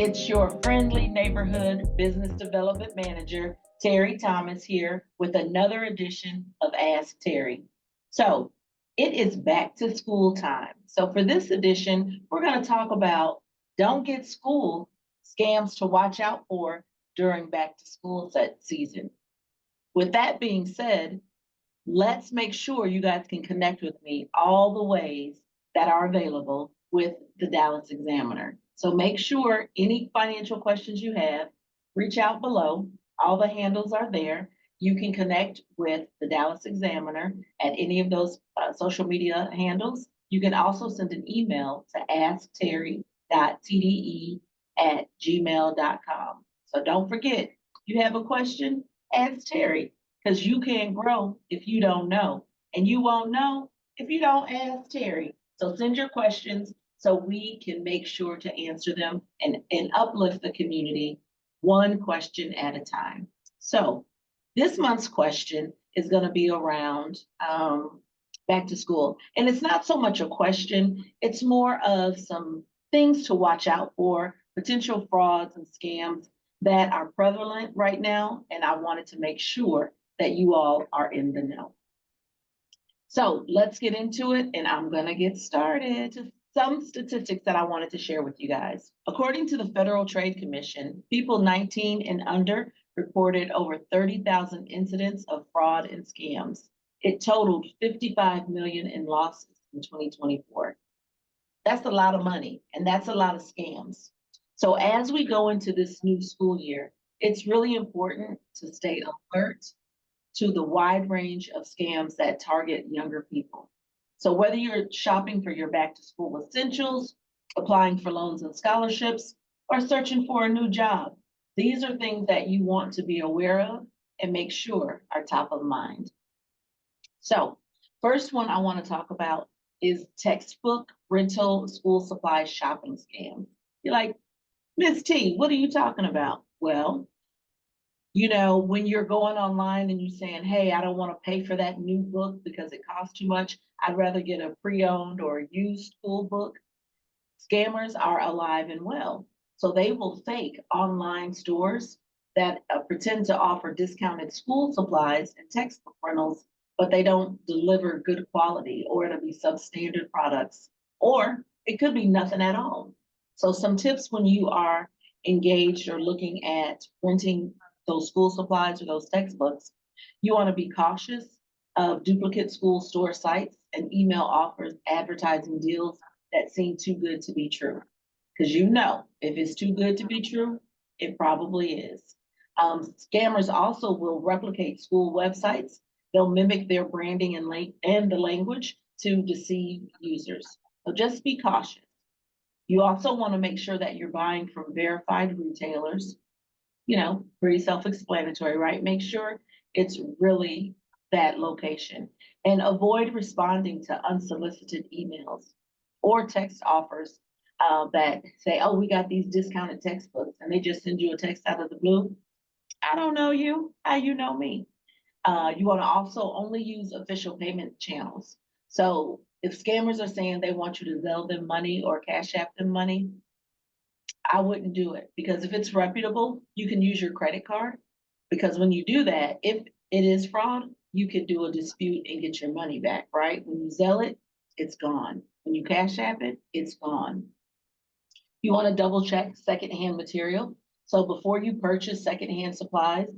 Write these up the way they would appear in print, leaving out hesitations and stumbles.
It's your friendly neighborhood business development manager, Terry Thomas, here with another edition of Ask Terri. So it is back to school time. So for this edition, we're going to talk about don't get schooled, scams to watch out for during back to school season. With that being said, let's make sure you guys can connect with me all the ways that are available with the Dallas Examiner. So make sure any financial questions you have, reach out below. All the handles are there. You can connect with the Dallas Examiner at any of those social media handles. You can also send an email to askterri.tde@gmail.com. So don't forget, you have a question, ask Terri, because you can't grow if you don't know, and you won't know if you don't ask Terri. So send your questions so we can make sure to answer them and uplift the community one question at a time. So this month's question is going to be around back to school. And it's not so much a question, it's more of some things to watch out for, potential frauds and scams that are prevalent right now. And I wanted to make sure that you all are in the know. So let's get into it, and I'm going to get started. Some statistics that I wanted to share with you guys. According to the Federal Trade Commission, people 19 and under reported over 30,000 incidents of fraud and scams. It totaled 55 million in losses in 2024. That's a lot of money, and that's a lot of scams. So as we go into this new school year, it's really important to stay alert to the wide range of scams that target younger people. So whether you're shopping for your back to school essentials, applying for loans and scholarships, or searching for a new job, these are things that you want to be aware of and make sure are top of mind. So first one I want to talk about is textbook rental school supplies shopping scams. You're like, Miss T, what are you talking about? Well, when you're going online and you're saying, hey, I don't want to pay for that new book because it costs too much, I'd rather get a pre-owned or a used school book. Scammers are alive and well. So they will fake online stores that pretend to offer discounted school supplies and textbook rentals, but they don't deliver good quality, or it'll be substandard products, or it could be nothing at all. So some tips when you are engaged or looking at renting those school supplies or those textbooks, you want to be cautious of duplicate school store sites and email offers advertising deals that seem too good to be true. Because if it's too good to be true, it probably is. Scammers also will replicate school websites. They'll mimic their branding and the language to deceive users. So just be cautious. You also want to make sure that you're buying from verified retailers. Pretty self-explanatory, right? Make sure it's really that location, and avoid responding to unsolicited emails or text offers that say, oh, we got these discounted textbooks, and they just send you a text out of the blue. I don't know you. How you know me? You want to also only use official payment channels. So if scammers are saying they want you to Zelle them money or Cash App them money, I wouldn't do it, because if it's reputable, you can use your credit card. Because when you do that, if it is fraud, you can do a dispute and get your money back, right? When you Zelle it, it's gone. When you Cash App it, it's gone. You want to double check secondhand material. So before you purchase secondhand supplies,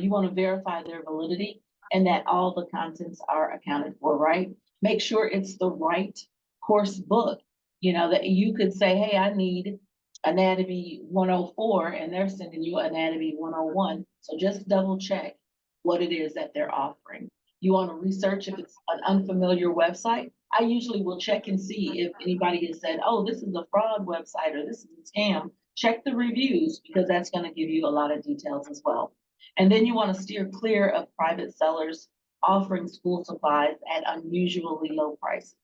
you want to verify their validity and that all the contents are accounted for, right? Make sure it's the right course book. That you could say, hey, I need Anatomy 104, and they're sending you Anatomy 101. So just double check what it is that they're offering. You want to research if it's an unfamiliar website. I usually will check and see if anybody has said, oh, this is a fraud website or this is a scam. Check the reviews, because that's going to give you a lot of details as well. And then you want to steer clear of private sellers offering school supplies at unusually low prices.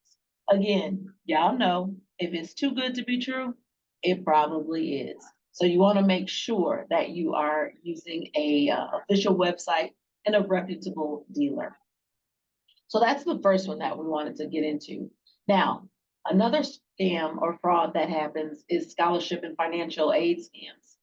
Again, y'all know if it's too good to be true, it probably is. So you want to make sure that you are using a official website and a reputable dealer. So that's the first one that we wanted to get into. Now, another scam or fraud that happens is scholarship and financial aid scams.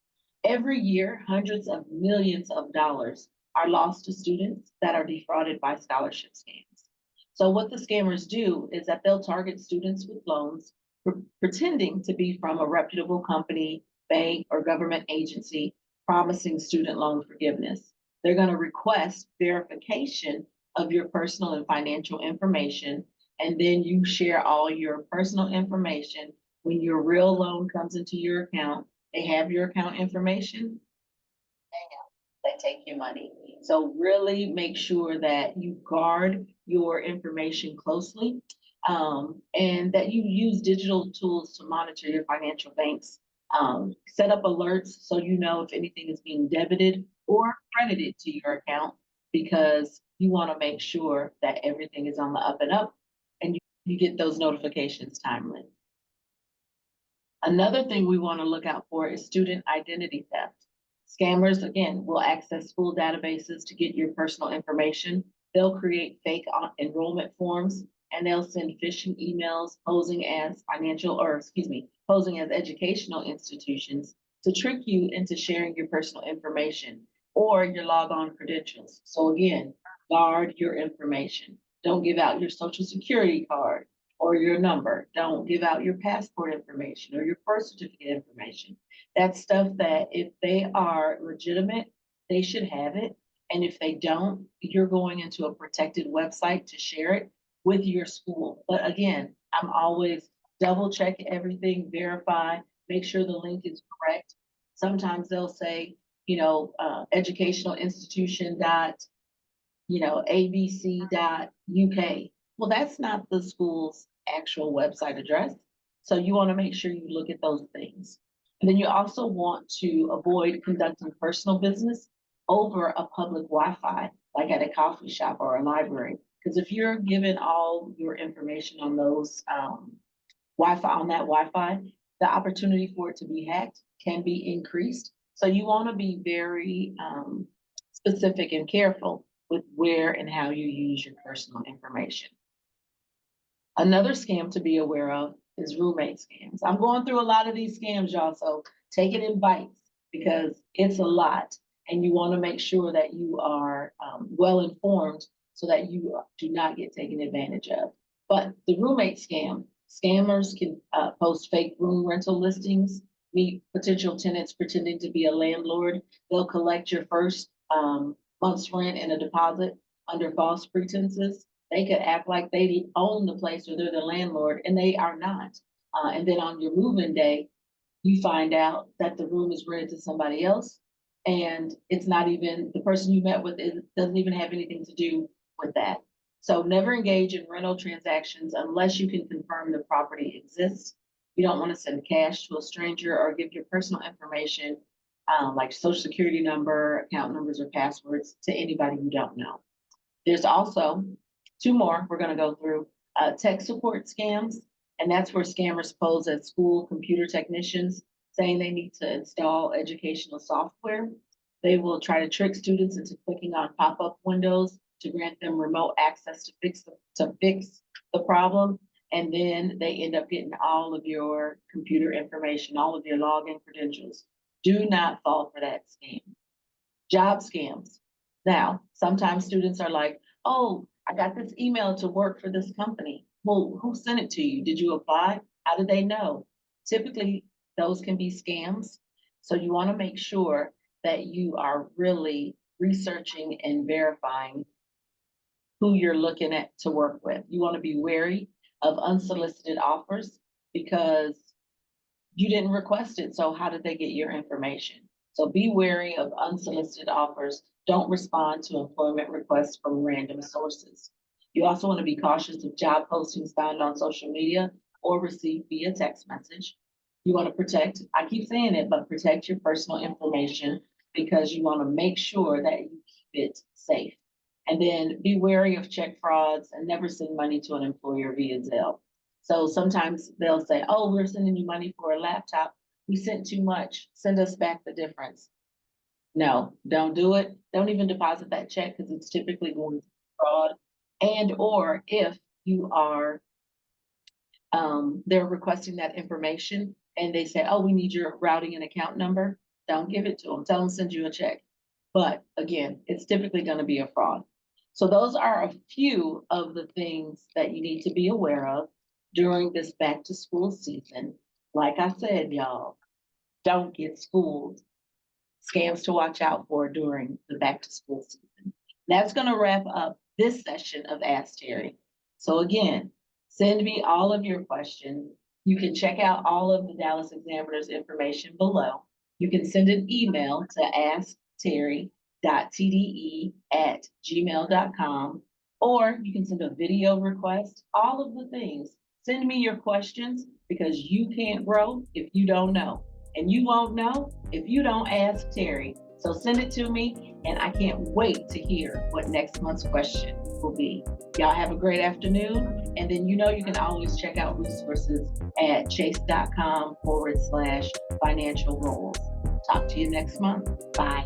Every year, hundreds of millions of dollars are lost to students that are defrauded by scholarship scams. So what the scammers do is that they'll target students with loans pretending to be from a reputable company, bank, or government agency promising student loan forgiveness. They're going to request verification of your personal and financial information, and then you share all your personal information. When your real loan comes into your account, they have your account information, they take your money. So really make sure that you guard your information closely, and that you use digital tools to monitor your financial banks. Set up alerts so you know if anything is being debited or credited to your account, because you want to make sure that everything is on the up and up, and you get those notifications timely. Another thing we want to look out for is student identity theft. Scammers, again, will access school databases to get your personal information. They'll create fake enrollment forms, and they'll send phishing emails posing as posing as educational institutions to trick you into sharing your personal information or your logon credentials. So again, guard your information. Don't give out your social security card or your number. Don't give out your passport information or your birth certificate information. That's stuff that if they are legitimate, they should have it. And if they don't, you're going into a protected website to share it with your school. But again, I'm always double check everything, verify, make sure the link is correct. Sometimes they'll say, educational institution dot, abc.uk. Well, that's not the school's actual website address. So you want to make sure you look at those things. And then you also want to avoid conducting personal business over a public Wi-Fi, like at a coffee shop or a library. Because if you're given all your information on those on that Wi-Fi, the opportunity for it to be hacked can be increased. So you want to be very specific and careful with where and how you use your personal information. Another scam to be aware of is roommate scams. I'm going through a lot of these scams, y'all, so take it in bites because it's a lot. And you want to make sure that you are well informed so that you do not get taken advantage of. But the roommate scam, scammers can post fake room rental listings, meet potential tenants pretending to be a landlord. They'll collect your first month's rent and a deposit under false pretenses. They could act like they own the place or they're the landlord, and they are not. And then on your move-in day, you find out that the room is rented to somebody else, and it's not even the person you met with. It doesn't even have anything to do with that. So never engage in rental transactions unless you can confirm the property exists. You don't want to send cash to a stranger or give your personal information, like social security number, account numbers, or passwords to anybody you don't know. There's also two more we're going to go through. Tech support scams, and that's where scammers pose as school computer technicians, saying they need to install educational software. They will try to trick students into clicking on pop-up windows to grant them remote access to fix the problem, and then they end up getting all of your computer information, all of your login credentials. Do not fall for that scam. Job scams. Now, sometimes students are like, oh, I got this email to work for this company. Well, who sent it to you? Did you apply? How did they know? Typically, those can be scams. So you want to make sure that you are really researching and verifying who you're looking at to work with. You want to be wary of unsolicited offers because you didn't request it. So how did they get your information? So be wary of unsolicited offers. Don't respond to employment requests from random sources. You also want to be cautious of job postings found on social media or received via text message. You want to protect, I keep saying it, but protect your personal information because you want to make sure that you keep it safe. And then be wary of check frauds and never send money to an employer via Zelle. So sometimes they'll say, oh, we're sending you money for a laptop. We sent too much. Send us back the difference. No, don't do it. Don't even deposit that check because it's typically going to be fraud. And or if you are they're requesting that information and they say, oh, we need your routing and account number, don't give it to them. Tell them to send you a check. But again, it's typically going to be a fraud. So those are a few of the things that you need to be aware of during this back to school season. Like I said, y'all, don't get schooled. Scams to watch out for during the back to school season. That's going to wrap up this session of Ask Terri. So again, send me all of your questions. You can check out all of the Dallas Examiner's information below. You can send an email to askterri.tde@gmail.com, or you can send a video request, all of the things. Send me your questions because you can't grow if you don't know. And you won't know if you don't ask Terri. So send it to me, and I can't wait to hear what next month's question will be. Y'all have a great afternoon. And then you can always check out resources at chase.com/financial goals. Talk to you next month. Bye.